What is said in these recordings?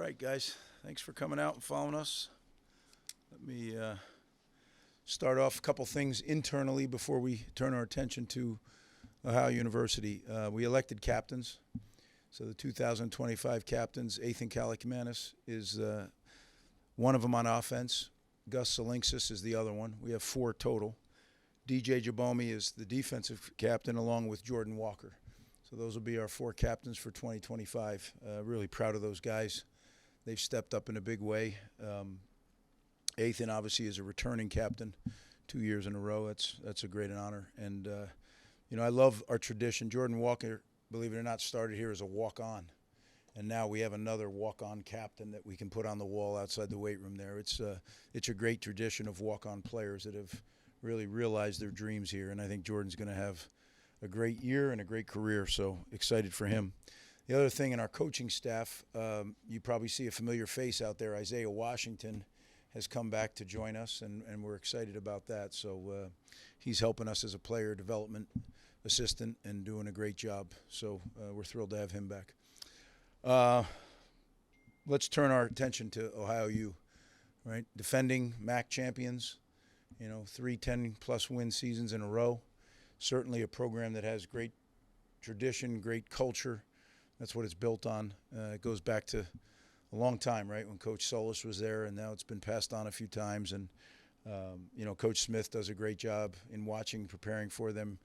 right, guys. Thanks for coming out and following us. Let me start off a couple things internally before we turn our attention to Ohio University. We elected captains. So the 2025 captains, Ethan Kalakmanis is one of them on offense. Gus Salinksis is the other one. We have 4 total. DJ Jabomi is the defensive captain along with Jordan Walker. So those will be our 4 captains for 2025. Really proud of those guys. They've stepped up in a big way. Ethan obviously is a returning captain 2 years in a row. That's a great honor. And, I love our tradition. Jordan Walker, believe it or not, started here as a walk-on. And now we have another walk-on captain that we can put on the wall outside the weight room there. It's a great tradition of walk-on players that have really realized their dreams here. And I think Jordan's going to have a great year and a great career, so excited for him. The other thing in our coaching staff, you probably see a familiar face out there. Isaiah Washington has come back to join us, and we're excited about that. So he's helping us as a player development assistant and doing a great job. So we're thrilled to have him back. Let's turn our attention to Ohio U, right? Defending MAC champions, 3 10-plus win seasons in a row. Certainly a program that has great tradition, great culture. That's what it's built on. It goes back to a long time, right, when Coach Solis was there, and now it's been passed on a few times. And, Coach Smith does a great job in watching, preparing for them.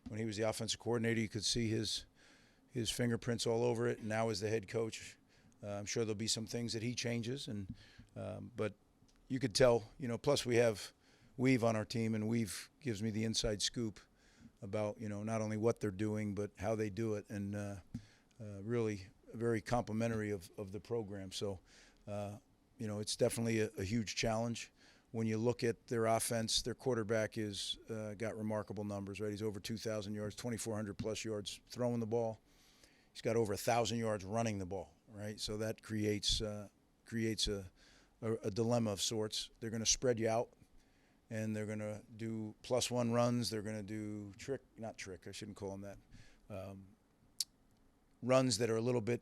When he was the offensive coordinator, you could see his fingerprints all over it. And now as the head coach, I'm sure there'll be some things that he changes. But you could tell, plus we have Weave on our team, and Weave gives me the inside scoop about, not only what they're doing, but how they do it. And really very complimentary of the program. So, it's definitely a huge challenge. When you look at their offense, their quarterback is got remarkable numbers, right? He's over 2,000 yards, 2,400-plus yards throwing the ball. He's got over 1,000 yards running the ball, right? So that creates a dilemma of sorts. They're going to spread you out, and they're going to do +1 runs. They're going to do I shouldn't call them that. Runs that are a little bit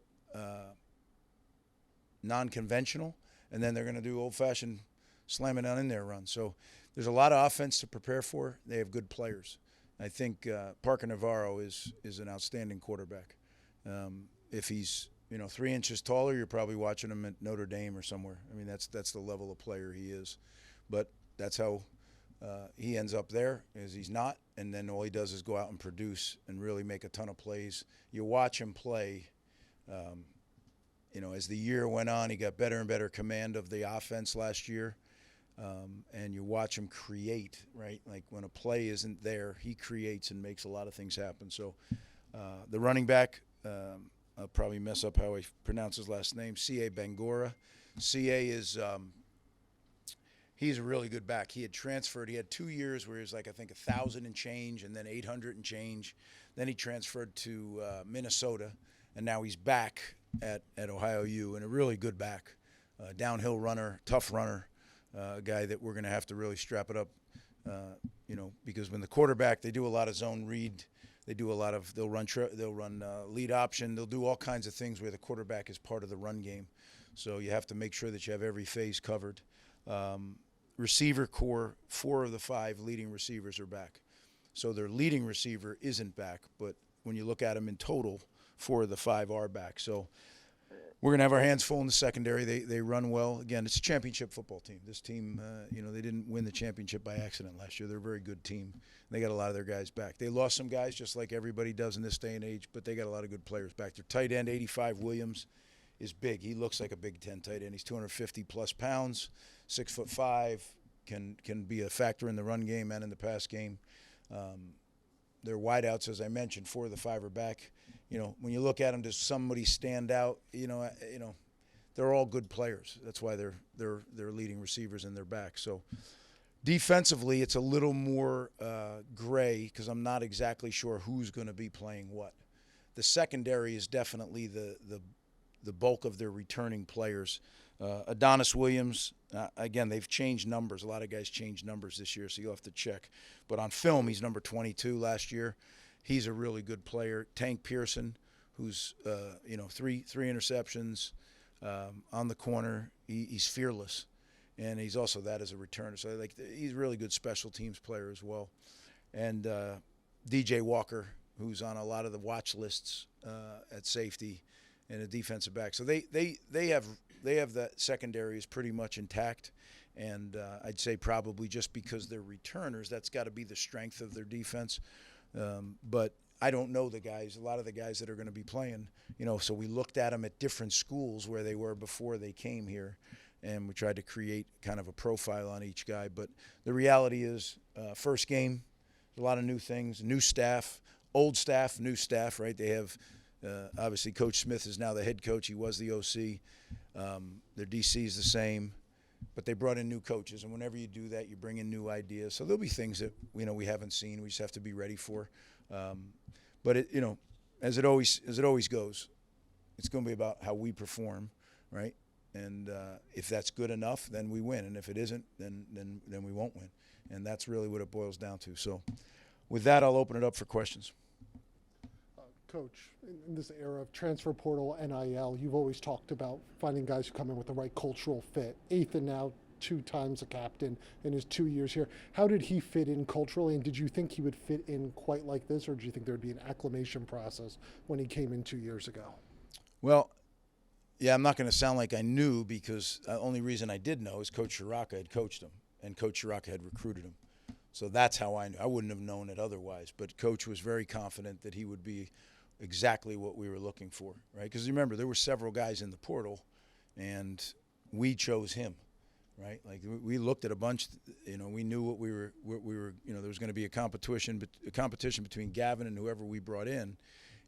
non-conventional, and then they're going to do old-fashioned slamming on in there runs. So there's a lot of offense to prepare for. They have good players. I think Parker Navarro is an outstanding quarterback. If he's 3 inches taller, you're probably watching him at Notre Dame or somewhere. I mean, that's the level of player he is. But that's how he ends up there, is he's not, and then all he does is go out and produce and really make a ton of plays. You watch him play, as the year went on, he got better and better command of the offense last year, and you watch him create, right? Like when a play isn't there, he creates and makes a lot of things happen. So the running back, I'll probably mess up how I pronounce his last name, C.A. Bangora. C.A. is he's a really good back. He had transferred. He had 2 years where he was like, I think, 1,000 and change, and then 800 and change. Then he transferred to Minnesota, and now he's back at Ohio U, and a really good back. Downhill runner, tough runner, a guy that we're going to have to really strap it up, because when the quarterback, they do a lot of zone read. They'll run lead option. They'll do all kinds of things where the quarterback is part of the run game. So you have to make sure that you have every phase covered. Receiver core, 4 of the 5 leading receivers are back. So their leading receiver isn't back, but when you look at them in total, 4 of the 5 are back. So we're going to have our hands full in the secondary. They run well. Again, it's a championship football team. This team, they didn't win the championship by accident last year. They're a very good team. They got a lot of their guys back. They lost some guys just like everybody does in this day and age, but they got a lot of good players back. Their tight end, 85 Williams, is big. He looks like a Big Ten tight end. He's 250-plus pounds, 6'5", can be a factor in the run game and in the pass game. Their wideouts, as I mentioned, 4 of the 5 are back. When you look at them, does somebody stand out? They're all good players. That's why they're leading receivers and they're back. So defensively, it's a little more gray because I'm not exactly sure who's going to be playing what. The secondary is definitely the bulk of their returning players. Adonis Williams, again, they've changed numbers. A lot of guys changed numbers this year, so you'll have to check. But on film, he's number 22 last year. He's a really good player. Tank Pearson, who's 3 interceptions, on the corner. He's fearless, and he's also that as a returner. So he's a really good special teams player as well. And DJ Walker, who's on a lot of the watch lists at safety and a defensive back. So they have that secondary is pretty much intact. And I'd say probably just because they're returners, that's got to be the strength of their defense. But I don't know the guys, a lot of the guys that are going to be playing, so we looked at them at different schools where they were before they came here, and we tried to create kind of a profile on each guy. But the reality is, first game, a lot of new things, new staff, old staff, new staff, right? They have, obviously, Coach Smith is now the head coach. He was the OC. Their DC is the same. But they brought in new coaches, and whenever you do that, you bring in new ideas. So there'll be things that we haven't seen. We just have to be ready for. But as it always goes, it's going to be about how we perform, right? And if that's good enough, then we win. And if it isn't, then we won't win. And that's really what it boils down to. So, with that, I'll open it up for questions. Coach, in this era of transfer portal, NIL, you've always talked about finding guys who come in with the right cultural fit. Ethan now 2 times a captain in his 2 years here. How did he fit in culturally, and did you think he would fit in quite like this, or did you think there would be an acclimation process when he came in 2 years ago? Well, yeah, I'm not going to sound like I knew, because the only reason I did know is Coach Shiraka had coached him, and Coach Shiraka had recruited him. So that's how I knew. I wouldn't have known it otherwise. But Coach was very confident that he would be exactly what we were looking for, right? Because remember, there were several guys in the portal, and we chose him, right? Like we looked at a bunch, we knew what we were. There was going to be a competition between Gavin and whoever we brought in,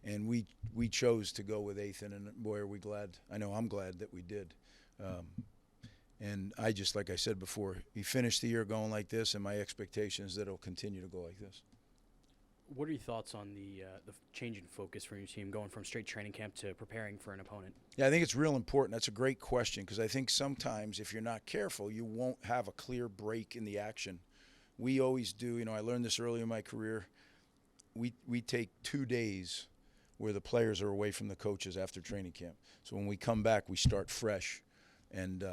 and we chose to go with Ethan. And boy, are we glad! I know I'm glad that we did. And I just, like I said before, he finished the year going like this, and my expectation is that it'll continue to go like this. What are your thoughts on the change in focus for your team, going from straight training camp to preparing for an opponent? Yeah, I think it's real important. That's a great question, because I think sometimes if you're not careful, you won't have a clear break in the action. We always do. I learned this early in my career. We take 2 days where the players are away from the coaches after training camp. So when we come back, we start fresh. And,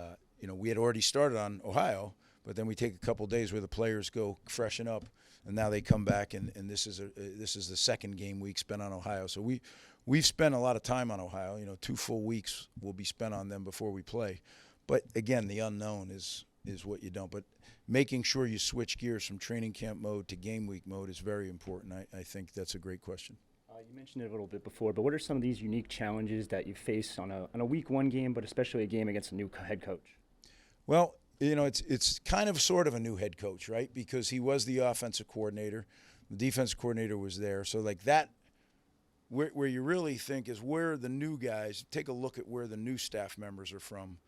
we had already started on Ohio, but then we take a couple days where the players go freshen up. And now they come back, and this is the second game week spent on Ohio. So we've spent a lot of time on Ohio. 2 full weeks will be spent on them before we play. But again, the unknown is what you don't. But making sure you switch gears from training camp mode to game week mode is very important. I think that's a great question. You mentioned it a little bit before, but what are some of these unique challenges that you face on a week 1 game, but especially a game against a new head coach? Well, it's kind of sort of a new head coach, right? Because he was the offensive coordinator. The defensive coordinator was there. So like that, where you really think is where the new guys, take a look at where the new staff members are from.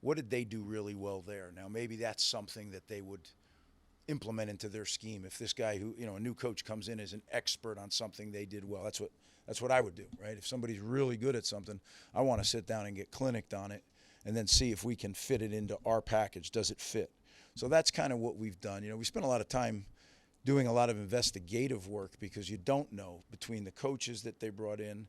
What did they do really well there? Now, maybe that's something that they would implement into their scheme. If this guy who, a new coach comes in as an expert on something they did well, that's what I would do, right? If somebody's really good at something, I want to sit down and get clinicked on it, and then see if we can fit it into our package. Does it fit? So that's kind of what we've done. We spent a lot of time doing a lot of investigative work, because you don't know between the coaches that they brought in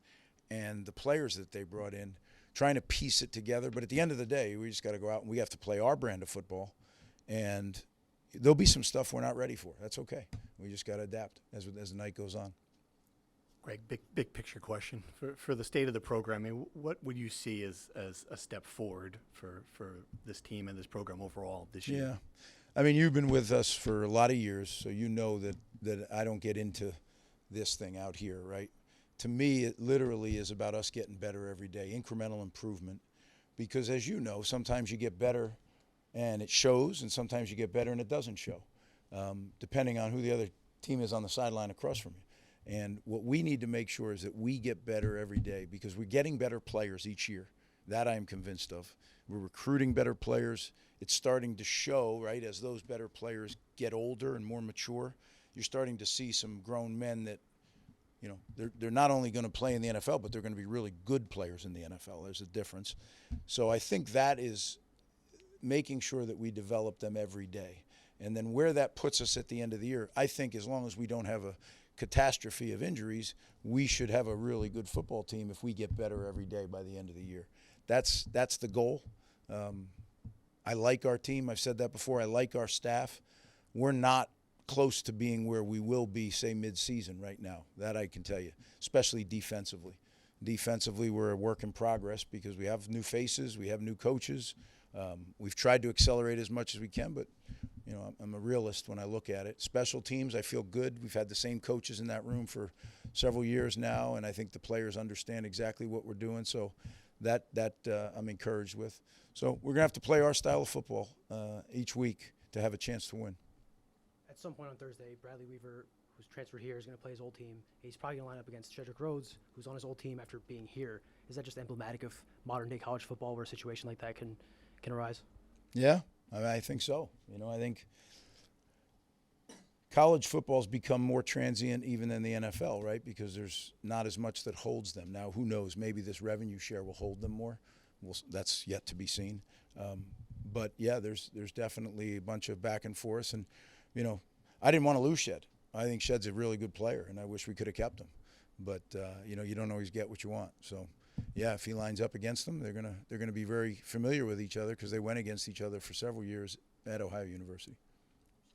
and the players that they brought in, trying to piece it together. But at the end of the day, we just got to go out and we have to play our brand of football. And there'll be some stuff we're not ready for. That's okay. We just got to adapt as the night goes on. Greg, big picture question. For the state of the programming, what would you see as a step forward for this team and this program overall this year? Yeah. I mean, you've been with us for a lot of years, so you know that I don't get into this thing out here, right? To me, it literally is about us getting better every day, incremental improvement. Because as you know, sometimes you get better and it shows, and sometimes you get better and it doesn't show, depending on who the other team is on the sideline across from you. And what we need to make sure is that we get better every day, because we're getting better players each year. That I am convinced of. We're recruiting better players. It's starting to show, right, as those better players get older and more mature, you're starting to see some grown men that, they're not only going to play in the NFL, but they're going to be really good players in the NFL. There's a difference. So I think that is making sure that we develop them every day. And then where that puts us at the end of the year, I think as long as we don't have a catastrophe of injuries, we should have a really good football team if we get better every day by the end of the year. that's the goal. I like our team. I've said that before. I like our staff. We're not close to being where we will be, say, mid-season right now. That I can tell you, especially defensively. Defensively, we're a work in progress because we have new faces, we have new coaches. We've tried to accelerate as much as we can, but you know, I'm a realist when I look at it. Special teams, I feel good. We've had the same coaches in that room for several years now, and I think the players understand exactly what we're doing. So that I'm encouraged with. So we're gonna have to play our style of football each week to have a chance to win. At some point on Thursday, Bradley Weaver, who's transferred here, is going to play his old team. He's probably going to line up against Cedric Rhodes, who's on his old team after being here. Is that just emblematic of modern-day college football where a situation like that can arise? Yeah, I think so. You know, I think college football's become more transient even than the NFL, right? Because there's not as much that holds them. Now, who knows? Maybe this revenue share will hold them more. That's yet to be seen. But, yeah, there's definitely a bunch of back and forth. And, you know, I didn't want to lose Shed. I think Shed's a really good player, and I wish we could have kept him. But, you know, you don't always get what you want. So, yeah, if he lines up against them, they're gonna be very familiar with each other because they went against each other for several years at Ohio University.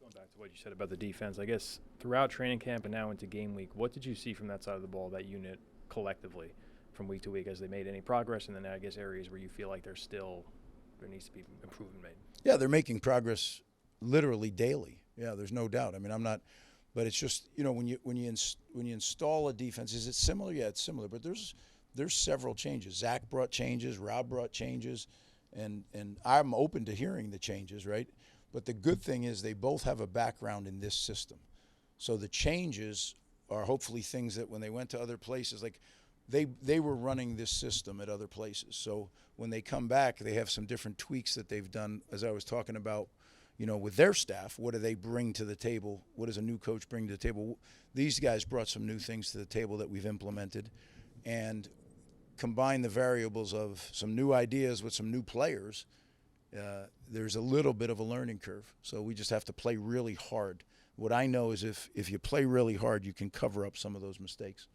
Going back to what you said about the defense, I guess throughout training camp and now into game week, what did you see from that side of the ball, that unit collectively from week to week? As they made any progress, and then I guess areas where you feel like there needs to be improvement made? Yeah, they're making progress literally daily. Yeah, there's no doubt. I mean, but it's just, you know, when you install a defense, is it similar? Yeah, it's similar, but there's several changes. Zach brought changes, Rob brought changes, and I'm open to hearing the changes, right? But the good thing is they both have a background in this system. So the changes are hopefully things that when they went to other places, like they were running this system at other places. So when they come back, they have some different tweaks that they've done, as I was talking about, you know, with their staff. What do they bring to the table? What does a new coach bring to the table? These guys brought some new things to the table that we've implemented, and combine the variables of some new ideas with some new players. There's a little bit of a learning curve. So we just have to play really hard. What I know is if you play really hard, you can cover up some of those mistakes.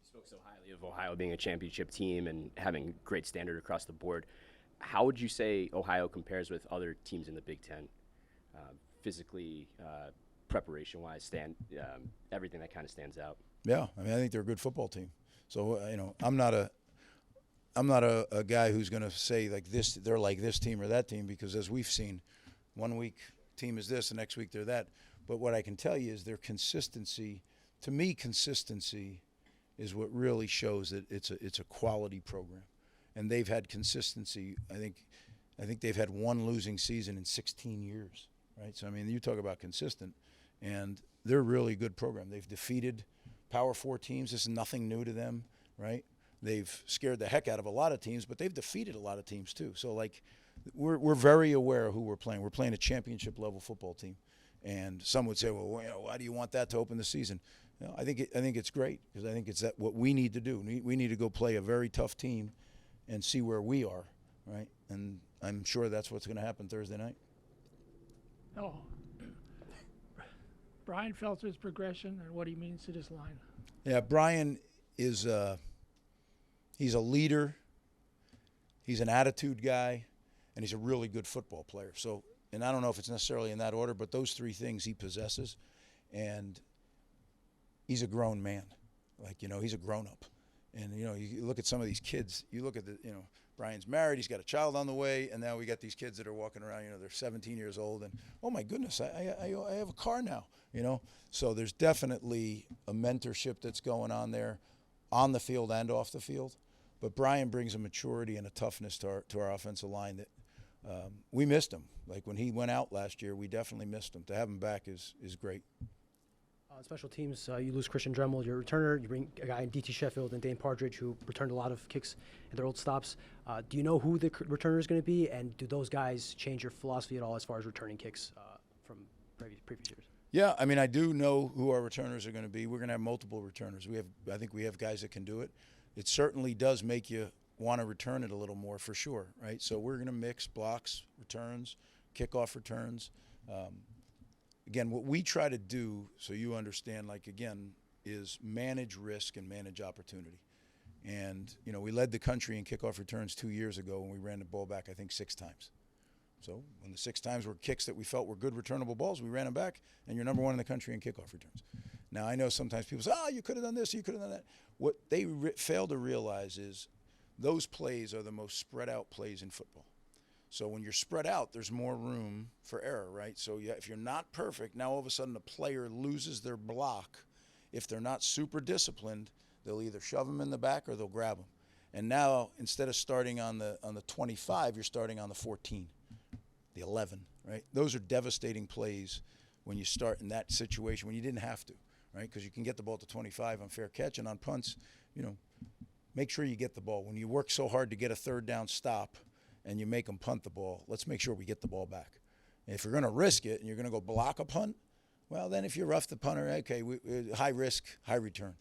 You spoke so highly of Ohio being a championship team and having great standard across the board. How would you say Ohio compares with other teams in the Big Ten? Physically, preparation-wise, everything that kind of stands out. Yeah, I mean, I think they're a good football team. So, you know, I'm not a guy who's going to say like this, they're like this team or that team, because as we've seen, one week team is this, the next week they're that. But what I can tell you is their consistency. To me, consistency is what really shows that it's a quality program, and they've had consistency. I think they've had one losing season in 16 years, right? So I mean, you talk about consistent, and they're a really good program. They've defeated Power 4 teams. This is nothing new to them, right? They've scared the heck out of a lot of teams, but they've defeated a lot of teams too. So like, we're very aware of who we're playing. We're playing a championship level football team, and some would say, well, you know, why do you want that to open the season? You know, I think it's great because I think it's what we need to do. We need to go play a very tough team and see where we are, right? And I'm sure that's what's going to happen Thursday night. Oh, Brian Felter's progression and what he means to this line. Yeah, Brian is he's a leader, he's an attitude guy, and he's a really good football player. So, and I don't know if it's necessarily in that order, but those three things he possesses, and he's a grown man. Like, you know, he's a grown-up. And, you know, you look at some of these kids, you look at Brian's married, he's got a child on the way, and now we got these kids that are walking around, you know, they're 17 years old, and, oh my goodness, I have a car now, you know. So there's definitely a mentorship that's going on there on the field and off the field. But Brian brings a maturity and a toughness to our offensive line that we missed him. Like when he went out last year, we definitely missed him. To have him back is great. Special teams, you lose Christian Dremel, your returner. You bring a guy in D.T. Sheffield and Dane Partridge, who returned a lot of kicks at their old stops. Do you know who the returner is going to be, and do those guys change your philosophy at all as far as returning kicks from previous years? Yeah, I mean, I do know who our returners are going to be. We're going to have multiple returners. I think we have guys that can do it. It certainly does make you want to return it a little more, for sure, right? So we're going to mix blocks, returns, kickoff returns. Again, what we try to do, so you understand, like, again, is manage risk and manage opportunity. And, we led the country in kickoff returns 2 years ago, and we ran the ball back, I think, 6 times. So when the 6 times were kicks that we felt were good returnable balls, we ran them back, and you're number 1 in the country in kickoff returns. Now, I know sometimes people say, you could have done this, you could have done that. What they fail to realize is those plays are the most spread out plays in football. So when you're spread out, there's more room for error, right? So if you're not perfect, now all of a sudden the player loses their block. If they're not super disciplined, they'll either shove them in the back or they'll grab them. And now, instead of starting on the 25, you're starting on the 14, the 11, right? Those are devastating plays when you start in that situation when you didn't have to, right? Because you can get the ball to 25 on fair catch, and on punts, make sure you get the ball. When you work so hard to get a third down stop and you make them punt the ball, let's make sure we get the ball back. And if you're going to risk it and you're going to go block a punt, well, then if you rough the punter, okay, high risk, high return.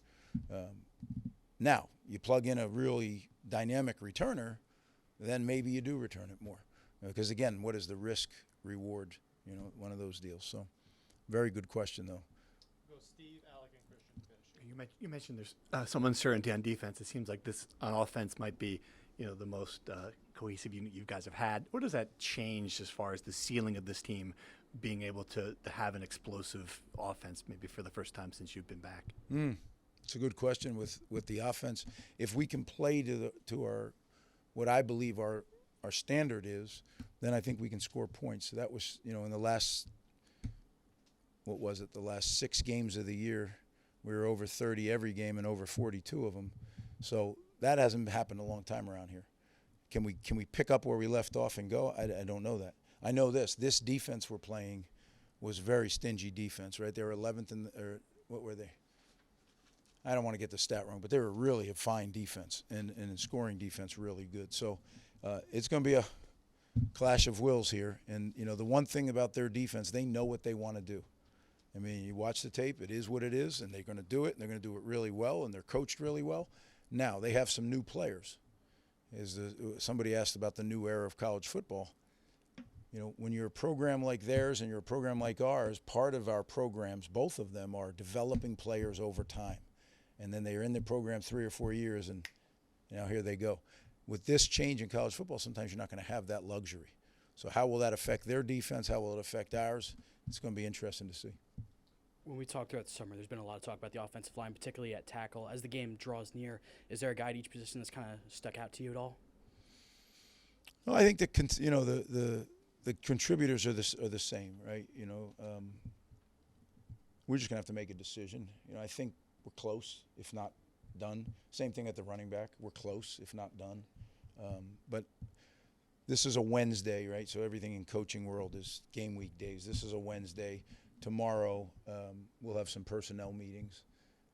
Now, you plug in a really dynamic returner, then maybe you do return it more. Because, again, what is the risk reward, one of those deals. So very good question, though. Go Steve, Alec, and Christian finish. You mentioned there's some uncertainty on defense. It seems like this on offense might be, the most cohesive you guys have had. What does that change as far as the ceiling of this team being able to have an explosive offense maybe for the first time since you've been back? It's a good question with the offense. If we can play to our what I believe our standard is, then I think we can score points. So that was, in the last, the last 6 games of the year, we were over 30 every game and over 42 of them. So that hasn't happened a long time around here. Can we pick up where we left off and go? I don't know that. I know this defense we're playing was very stingy defense, right? They were 11th what were they? I don't want to get the stat wrong, but they were really a fine defense and in scoring defense really good. So it's going to be a clash of wills here. And, the one thing about their defense, they know what they want to do. I mean, you watch the tape, it is what it is, and they're going to do it, and they're going to do it really well, and they're coached really well. Now, they have some new players. Somebody asked about the new era of college football. When you're a program like theirs and you're a program like ours, part of our programs, both of them, are developing players over time. And then they are in the program 3 or 4 years, and here they go. With this change in college football, sometimes you're not going to have that luxury. So how will that affect their defense? How will it affect ours? It's going to be interesting to see. When we talked throughout the summer, there's been a lot of talk about the offensive line, particularly at tackle. As the game draws near, is there a guy at each position that's kind of stuck out to you at all? Well, I think the contributors are the same, right? We're just going to have to make a decision. I think we're close, if not done. Same thing at the running back. We're close, if not done. But this is a Wednesday, right? So everything in coaching world is game week days. This is a Wednesday. Tomorrow we'll have some personnel meetings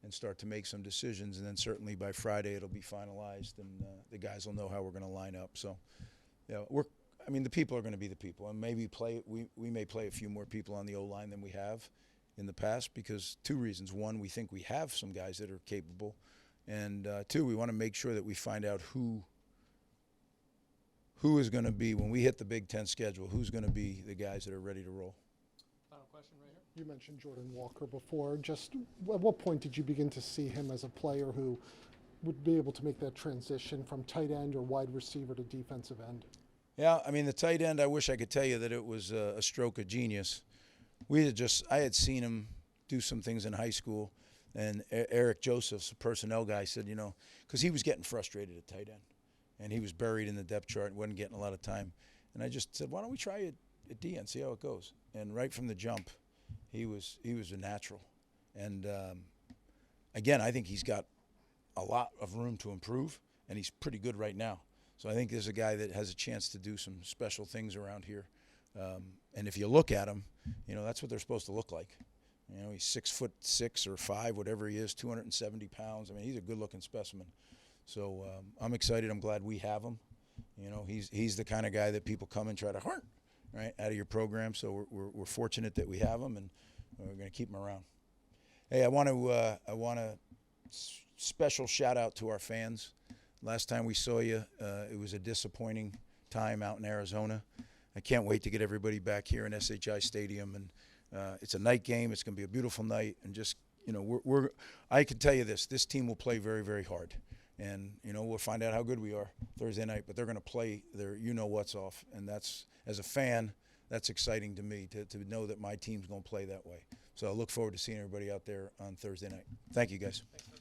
and start to make some decisions. And then certainly by Friday it'll be finalized, and the guys will know how we're going to line up. So, the people are going to be the people. And maybe we may play a few more people on the O-line than we have in the past because 2 reasons. 1, we think we have some guys that are capable. And 2, we want to make sure that we find out who is going to be, when we hit the Big Ten schedule, who's going to be the guys that are ready to roll. Final question right here. You mentioned Jordan Walker before. Just at what point did you begin to see him as a player who would be able to make that transition from tight end or wide receiver to defensive end? Yeah, the tight end, I wish I could tell you that it was a stroke of genius. I had seen him do some things in high school, and Eric Josephs, a personnel guy, said, because he was getting frustrated at tight end, and he was buried in the depth chart and wasn't getting a lot of time. And I just said, why don't we try it at D and see how it goes? And right from the jump, he was a natural. And again, I think he's got a lot of room to improve, and he's pretty good right now. So I think there's a guy that has a chance to do some special things around here. And if you look at him, that's what they're supposed to look like. He's 6'6" or 5", whatever he is, 270 pounds. He's a good-looking specimen. So I'm excited. I'm glad we have him. He's the kind of guy that people come and try to hurt, right, out of your program. So we're fortunate that we have him, and we're going to keep him around. Hey, I want to special shout out to our fans. Last time we saw you, it was a disappointing time out in Arizona. I can't wait to get everybody back here in SHI Stadium, and it's a night game. It's going to be a beautiful night, and just I can tell you this team will play very, very hard, And, we'll find out how good we are Thursday night. But they're going to play their what's off. And that's, as a fan, that's exciting to me to know that my team's going to play that way. So I look forward to seeing everybody out there on Thursday night. Thank you, guys. Thanks, Coach.